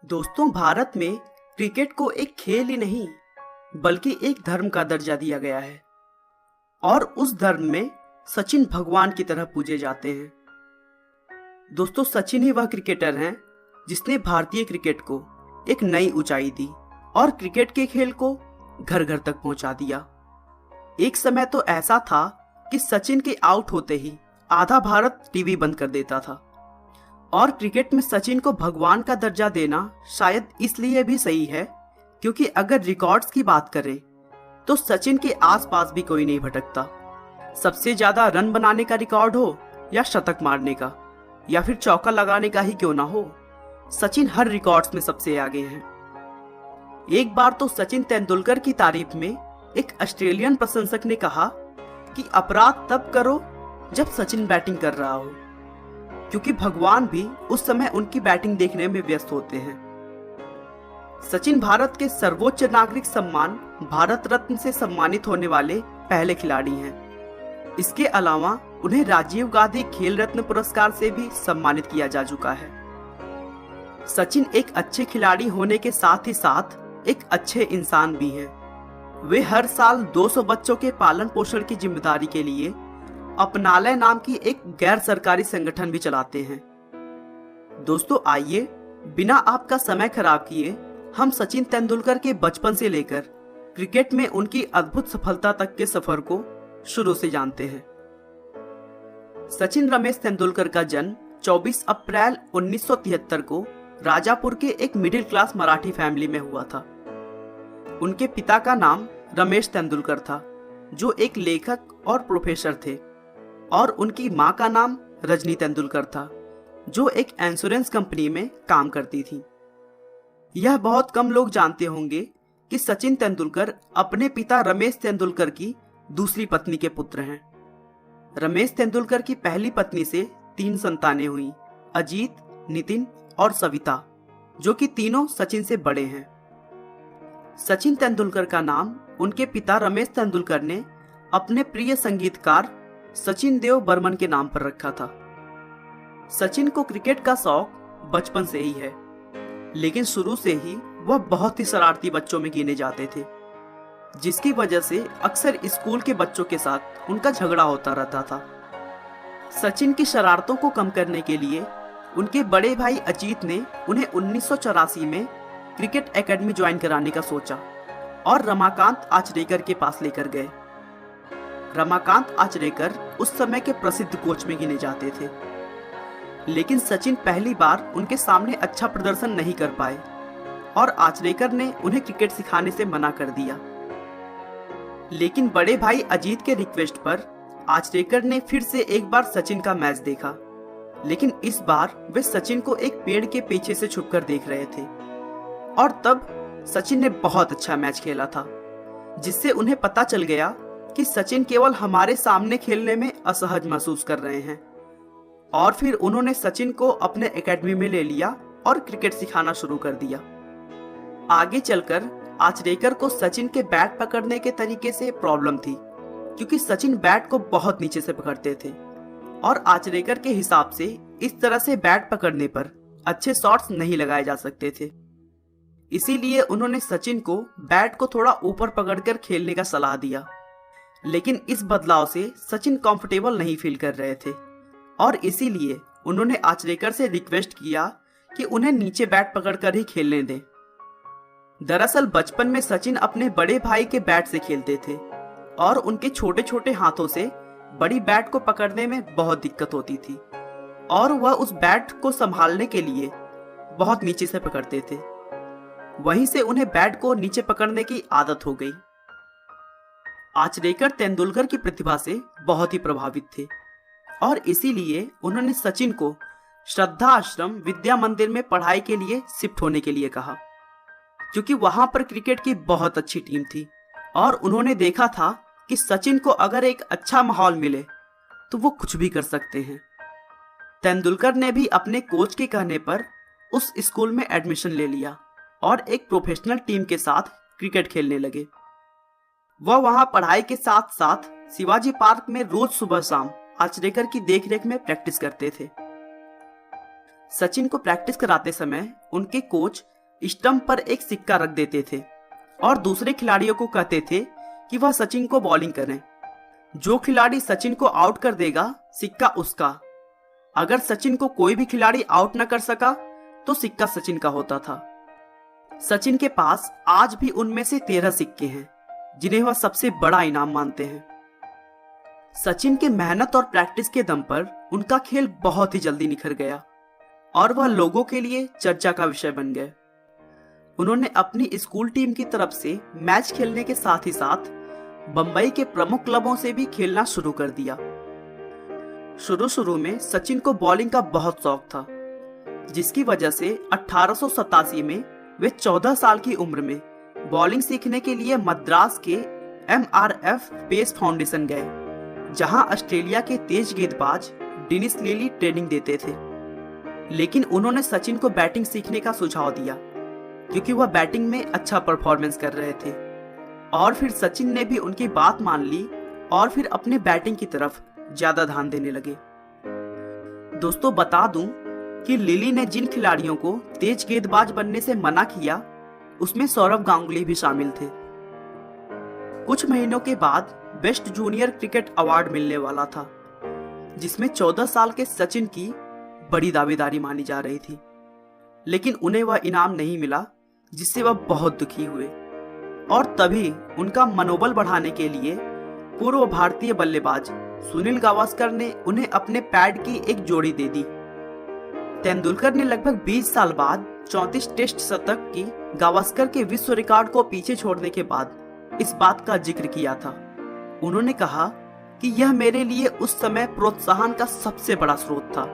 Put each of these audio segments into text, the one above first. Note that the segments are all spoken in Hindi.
दोस्तों, भारत में क्रिकेट को एक खेल ही नहीं बल्कि एक धर्म का दर्जा दिया गया है और उस धर्म में सचिन भगवान की तरह पूजे जाते हैं। दोस्तों, सचिन ही वह क्रिकेटर हैं जिसने भारतीय क्रिकेट को एक नई ऊंचाई दी और क्रिकेट के खेल को घर घर तक पहुंचा दिया। एक समय तो ऐसा था कि सचिन के आउट होते ही आधा भारत टीवी बंद कर देता था और क्रिकेट में सचिन को भगवान का दर्जा देना शायद इसलिए भी सही है क्योंकि अगर रिकॉर्ड्स की बात करें तो सचिन के आसपास भी कोई नहीं भटकता। सबसे ज्यादा रन बनाने का रिकॉर्ड हो या शतक मारने का या फिर चौका लगाने का ही क्यों ना हो, सचिन हर रिकॉर्ड्स में सबसे आगे हैं। एक बार तो सचिन तेंदुलकर की तारीफ में एक ऑस्ट्रेलियन प्रशंसक ने कहा कि अपराध तब करो जब सचिन बैटिंग कर रहा हो, क्योंकि भगवान भी उस समय उनकी बैटिंग देखने में व्यस्त होते हैं। सचिन भारत के सर्वोच्च नागरिक सम्मान भारत रत्न से सम्मानित होने वाले पहले खिलाड़ी हैं। इसके अलावा उन्हें राजीव गांधी खेल रत्न पुरस्कार से भी सम्मानित किया जा चुका है। सचिन एक अच्छे खिलाड़ी होने के साथ ही साथ एक अच्छे इंसान भी हैं। वे हर साल 200 बच्चों के पालन पोषण की जिम्मेदारी के लिए अपनालय नाम की एक गैर सरकारी संगठन भी चलाते हैं। दोस्तों, आइए बिना आपका समय खराब किए हम सचिन तेंदुलकर के बचपन से लेकर क्रिकेट में उनकी अद्भुत सफलता तक के सफर को शुरू से जानते हैं। सचिन रमेश तेंदुलकर का जन्म 24 अप्रैल 1973 को राजापुर के एक मिडिल क्लास मराठी फैमिली में हुआ था। उनके पिता का नाम रमेश तेंदुलकर था, जो एक लेखक और प्रोफेसर थे, और उनकी मां का नाम रजनी तेंदुलकर था, जो एक इंश्योरेंस कंपनी में काम करती थी। यह बहुत कम लोग जानते होंगे कि सचिन तेंदुलकर अपने पिता रमेश तेंदुलकर की दूसरी पत्नी के पुत्र हैं। रमेश तेंदुलकर की पहली पत्नी से 3 संतानें हुई, अजीत, नितिन और सविता, जो कि तीनों सचिन से बड़े हैं। सचिन तेंदुलकर का नाम उनके पिता रमेश तेंदुलकर ने अपने प्रिय संगीतकार सचिन देव बर्मन के नाम पर रखा था। सचिन को क्रिकेट का शौक बचपन से ही है, लेकिन शुरू से ही वह बहुत ही शरारती बच्चों में गिने जाते थे, जिसकी वजह से अक्सर स्कूल के बच्चों के साथ उनका झगड़ा होता रहता था। सचिन की शरारतों को कम करने के लिए उनके बड़े भाई अजीत ने उन्हें 1984 में क्रिकेट एकेडमी ज्वाइन कराने का सोचा और रमाकांत आचरेकर के पास लेकर गए। रमाकांत आचरेकर उस समय के प्रसिद्ध कोच में गिने जाते थे, लेकिन सचिन पहली बार उनके सामने अच्छा प्रदर्शन नहीं कर पाए और आचरेकर ने उन्हें क्रिकेट सिखाने से मना कर दिया। लेकिन बड़े भाई अजीत के रिक्वेस्ट पर आचरेकर ने फिर से एक बार सचिन का मैच देखा, लेकिन इस बार वे सचिन को एक पेड़ के पीछे से छुपकर देख रहे थे और तब सचिन ने बहुत अच्छा मैच खेला था, जिससे उन्हें पता चल गया कि सचिन केवल हमारे सामने खेलने में असहज महसूस कर रहे हैं। और फिर उन्होंने सचिन को अपने एकेडमी में ले लिया और क्रिकेट सिखाना शुरू कर दिया। आगे चलकर आचरेकर को सचिन के बैट पकड़ने के तरीके से प्रॉब्लम थी, क्योंकि सचिन बैट को बहुत नीचे से पकड़ते थे और आचरेकर के हिसाब से इस तरह से बैट पकड़ने पर अच्छे शॉट्स नहीं लगाए जा सकते थे। इसीलिए उन्होंने सचिन को बैट को थोड़ा ऊपर पकड़कर खेलने का सलाह दिया, लेकिन इस बदलाव से सचिन कंफर्टेबल नहीं फील कर रहे थे और इसीलिए उन्होंने आचरेकर से रिक्वेस्ट किया कि उन्हें नीचे बैट पकड़कर ही खेलने दें। दरअसल बचपन में सचिन अपने बड़े भाई के बैट से खेलते थे और उनके छोटे छोटे हाथों से बड़ी बैट को पकड़ने में बहुत दिक्कत होती थी और वह उस बैट को संभालने के लिए बहुत नीचे से पकड़ते थे। वहीं से उन्हें बैट को नीचे पकड़ने की आदत हो गई। आचरेकर तेंदुलकर की प्रतिभा से बहुत ही प्रभावित थे और इसीलिए उन्होंने सचिन को श्रद्धा आश्रम विद्या मंदिर में पढ़ाई के लिए शिफ्ट होने के लिए कहा, क्योंकि वहां पर क्रिकेट की बहुत अच्छी टीम थी और उन्होंने देखा था कि सचिन को अगर एक अच्छा माहौल मिले तो वो कुछ भी कर सकते हैं। तेंदुलकर ने भी अपने कोच के कहने पर उस स्कूल में एडमिशन ले लिया और एक प्रोफेशनल टीम के साथ क्रिकेट खेलने लगे। वह वहां पढ़ाई के साथ साथ शिवाजी पार्क में रोज सुबह शाम आचरेकर की देखरेख में प्रैक्टिस करते थे। सचिन को प्रैक्टिस कराते समय उनके कोच स्टंप पर एक सिक्का रख देते थे और दूसरे खिलाड़ियों को कहते थे कि वह सचिन को बॉलिंग करें। जो खिलाड़ी सचिन को आउट कर देगा, सिक्का उसका। अगर सचिन को कोई भी खिलाड़ी आउट न कर सका तो सिक्का सचिन का होता था। सचिन के पास आज भी उनमें से 13 सिक्के हैं, जिन्हें वह सबसे बड़ा इनाम मानते हैं। सचिन के मेहनत और प्रैक्टिस के दम पर उनका खेल बहुत ही जल्दी निखर गया और वह लोगों के लिए चर्चा का विषय बन गए। उन्होंने अपनी स्कूल टीम की तरफ से मैच खेलने के साथ ही साथ बंबई के प्रमुख क्लबों से भी खेलना शुरू कर दिया। शुरू में सचिन को बॉलिंग का बहुत शौक था, जिसकी वजह से 1887 में वे 14 साल की उम्र में बॉलिंग सीखने के लिए मद्रास के MRF पेस फाउंडेशन गए, जहां ऑस्ट्रेलिया के तेज गेंदबाज डेनिस लिली ट्रेनिंग देते थे। लेकिन उन्होंने सचिन को बैटिंग सीखने का सुझाव दिया, क्योंकि वह बैटिंग में अच्छा परफॉर्मेंस कर रहे थे। और फिर सचिन ने भी उनकी बात मान ली और फिर अपने बैटिंग की तरफ ज्यादा ध्यान देने लगे। दोस्तों, बता दूं कि लिली ने जिन खिलाड़ियों को तेज गेंदबाज बनने से मना किया, उसमें सौरव गांगुली भी शामिल थे। कुछ महीनों के बाद बेस्ट जूनियर क्रिकेट अवार्ड मिलने वाला था, जिसमें 14 साल के सचिन की बड़ी दावेदारी मानी जा रही थी। लेकिन उन्हें वह इनाम नहीं मिला, जिससे वह बहुत दुखी हुए। और तभी उनका मनोबल बढ़ाने के लिए पूर्व भारतीय बल्लेबाज सुनील गावस्कर ने उन्हें अपने पैड की एक जोड़ी दे दी। तेंदुलकर ने लगभग 20 साल बाद 34 टेस्ट शतक की गावस्कर के विश्व रिकॉर्ड को पीछे छोड़ने के बाद इस बात का जिक्र किया था। उन्होंने कहा कि यह मेरे लिए उस समय प्रोत्साहन का सबसे बड़ा स्रोत था।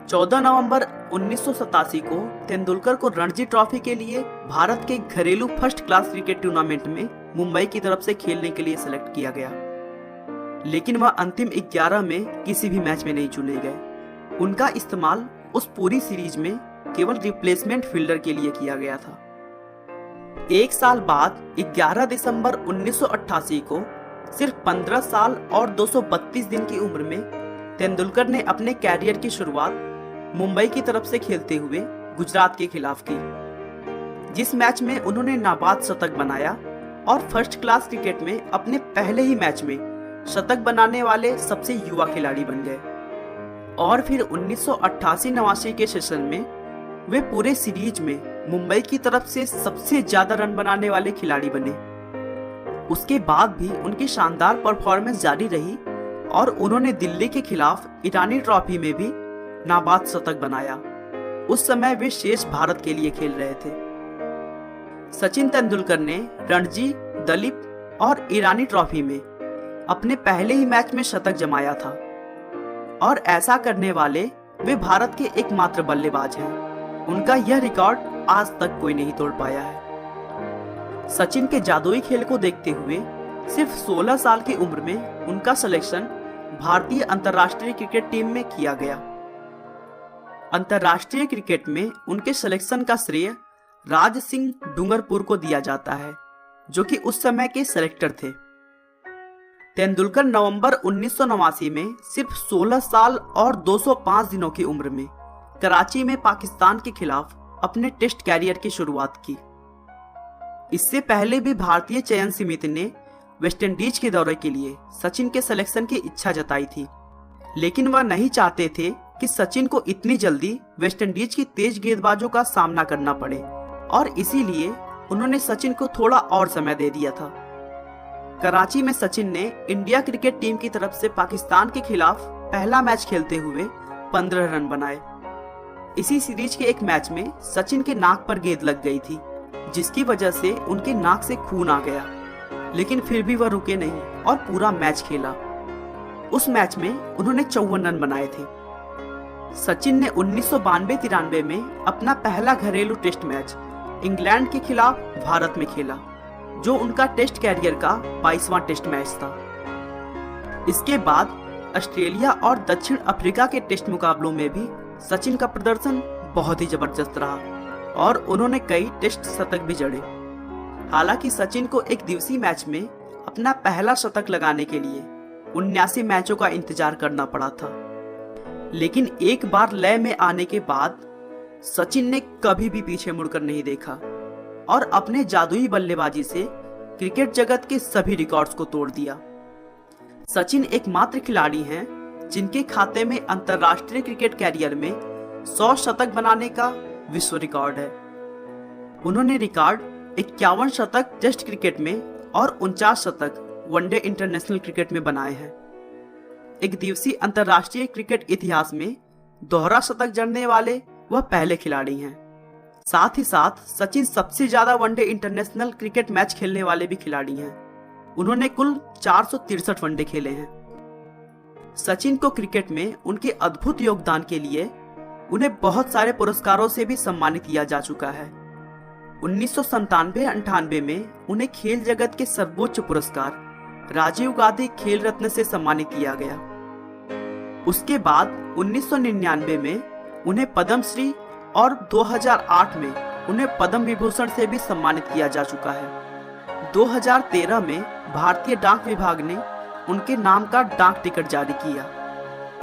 14 नवंबर 1987 को तेंदुलकर को रणजी ट्रॉफी के लिए भारत के घरेलू फर्स्ट क्लास क्रिकेट टूर्नामेंट में मुंबई की तरफ से खेलने के लिए सिलेक्ट किया गया, लेकिन वह अंतिम 11 में किसी भी मैच में नहीं चुने गए। उनका इस्तेमाल उस पूरी सीरीज में केवल रिप्लेसमेंट फील्डर के लिए किया गया था। एक साल बाद 11 दिसंबर 1988 को सिर्फ 15 साल और 232 दिन की उम्र में तेंदुलकर ने अपने कैरियर की शुरुआत मुंबई की तरफ से खेलते हुए गुजरात के खिलाफ की, जिस मैच में उन्होंने नाबाद शतक बनाया और फर्स्ट क्लास क्रिकेट में अपने पहले ही मैच में शतक बनाने वाले सबसे युवा खिलाड़ी बन गए। और फिर 1988-89 के सेशन में वे पूरे सीरीज में मुंबई की तरफ से सबसे ज्यादा रन बनाने वाले खिलाड़ी बने। उसके बाद भी उनकी शानदार परफॉर्मेंस जारी रही और उन्होंने दिल्ली के खिलाफ ईरानी ट्रॉफी में भी नाबाद शतक बनाया। उस समय वे शेष भारत के लिए खेल रहे थे। सचिन तेंदुलकर ने रणजी, दलीप और ईरानी ट्रॉफी में अपने पहले ही मैच में शतक जमाया था और ऐसा करने वाले वे भारत के एकमात्र बल्लेबाज हैं। उनका यह रिकॉर्ड आज तक कोई नहीं तोड़ पाया है। सचिन के जादुई खेल को देखते हुए सिर्फ 16 साल की उम्र में उनका सिलेक्शन भारतीय अंतर्राष्ट्रीय क्रिकेट टीम में किया गया। अंतर्राष्ट्रीय क्रिकेट में उनके सिलेक्शन का श्रेय राज सिंह डूंगरपुर को दिया जाता है, जो कि उस समय के सिलेक्टर थे। तेंदुलकर नवंबर 1989 में सिर्फ 16 साल और 205 दिनों की उम्र में कराची में पाकिस्तान के खिलाफ अपने टेस्ट कैरियर की शुरुआत की। इससे पहले भी भारतीय चयन समिति ने वेस्टइंडीज के दौरे के लिए सचिन के सिलेक्शन की इच्छा जताई थी, लेकिन वह नहीं चाहते थे कि सचिन को इतनी जल्दी वेस्टइंडीज की तेज गेंदबाजों का सामना करना पड़े और इसीलिए उन्होंने सचिन को थोड़ा और समय दे दिया था। कराची में सचिन ने इंडिया क्रिकेट टीम की तरफ से पाकिस्तान के खिलाफ पहला मैच खेलते हुए 15 रन बनाए। इसी सीरीज के एक मैच में सचिन के नाक पर गेंद लग गई थी, जिसकी वजह से उनके नाक से खून आ गया, लेकिन फिर भी वह रुके नहीं और पूरा मैच खेला। उस मैच में उन्होंने 54 रन बनाए थे। सचिन ने 1992-93 में अपना पहला घरेलू टेस्ट मैच इंग्लैंड के खिलाफ भारत में खेला, जो उनका टेस्ट कैरियर का 22वां टेस्ट मैच था। इसके बाद ऑस्ट्रेलिया और दक्षिण अफ्रीका के टेस्ट मुकाबलों में भी सचिन का प्रदर्शन बहुत ही जबरदस्त रहा और उन्होंने कई टेस्ट शतक भी जड़े। हालांकि सचिन को एक दिवसीय मैच में अपना पहला शतक लगाने के लिए 79 मैचों का इंतजार करना पड़ा था, लेकिन एक बार लय में आने के बाद सचिन ने कभी भी पीछे मुड़कर नहीं देखा और अपने जादुई बल्लेबाजी से क्रिकेट जगत के सभी रिकॉर्ड्स को तोड़ दिया। सचिन एकमात्र खिलाड़ी हैं जिनके खाते में अंतर्राष्ट्रीय क्रिकेट कैरियर में 100 शतक बनाने का विश्व रिकॉर्ड है। उन्होंने रिकॉर्ड 51 शतक टेस्ट क्रिकेट में और 49 शतक वनडे इंटरनेशनल क्रिकेट में बनाए हैं। एक दिवसीय अंतर्राष्ट्रीय क्रिकेट इतिहास में दोहरा शतक जड़ने वाले वह पहले खिलाड़ी हैं। साथ ही साथ सचिन सबसे ज्यादा वनडे इंटरनेशनल क्रिकेट मैच खेलने वाले भी खिलाड़ी हैं। उन्होंने कुल 463 वनडे खेले हैं। सचिन को क्रिकेट में उनके अद्भुत योगदान के लिए उन्हें बहुत सारे पुरस्कारों से भी सम्मानित किया जा चुका है। 1997-98 में उन्हें खेल जगत के सर्वोच्च पुरस्कार राजीव गांधी खेल रत्न से सम्मानित किया गया। उसके बाद 1999 में उन्हें पद्मश्री और 2008 में उन्हें पद्म विभूषण से भी सम्मानित किया जा चुका है। 2013 में भारतीय डाक विभाग ने उनके नाम का डाक टिकट जारी किया।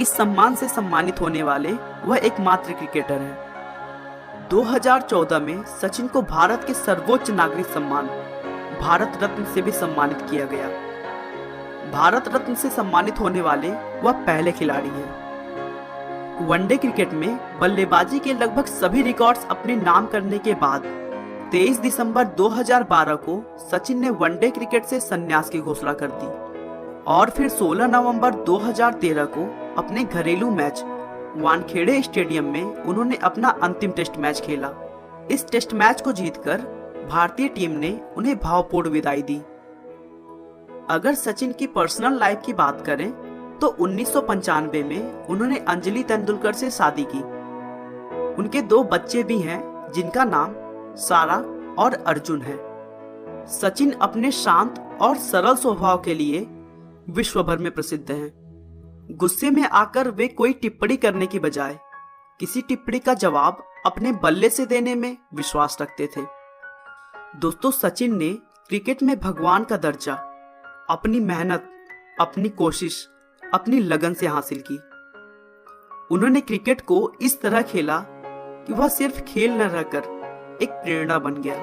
इस सम्मान से सम्मानित होने वाले वह एकमात्र क्रिकेटर हैं। 2014 में सचिन को भारत के सर्वोच्च नागरिक सम्मान भारत रत्न से भी सम्मानित किया गया। भारत रत्न से सम्मानित होने वाले वह पहले खिलाड़ी हैं। वनडे क्रिकेट में बल्लेबाजी के लगभग सभी रिकॉर्ड्स अपने नाम करने के बाद 23 दिसंबर 2012 को सचिन ने वनडे क्रिकेट से संन्यास की घोषणा कर दी और फिर 16 नवंबर 2013 को अपने घरेलू मैच वानखेड़े स्टेडियम में उन्होंने अपना अंतिम टेस्ट मैच खेला। इस टेस्ट मैच को जीतकर भारतीय टीम ने उन्हें भावपूर्ण विदाई दी। अगर सचिन की पर्सनल लाइफ की बात करें तो 1995 में उन्होंने अंजलि तेंदुलकर से शादी की। उनके 2 बच्चे भी हैं जिनका नाम सारा और अर्जुन है। सचिन अपने शांत और सरल स्वभाव के लिए विश्व भर में प्रसिद्ध हैं। गुस्से में आकर वे कोई टिप्पणी करने की बजाय किसी टिप्पणी का जवाब अपने बल्ले से देने में विश्वास रखते थे। दोस्तों, सचिन ने क्रिकेट में भगवान का दर्जा अपनी मेहनत, अपनी कोशिश, अपनी लगन से हासिल की। उन्होंने क्रिकेट को इस तरह खेला कि वह सिर्फ खेल न रहकर एक प्रेरणा बन गया।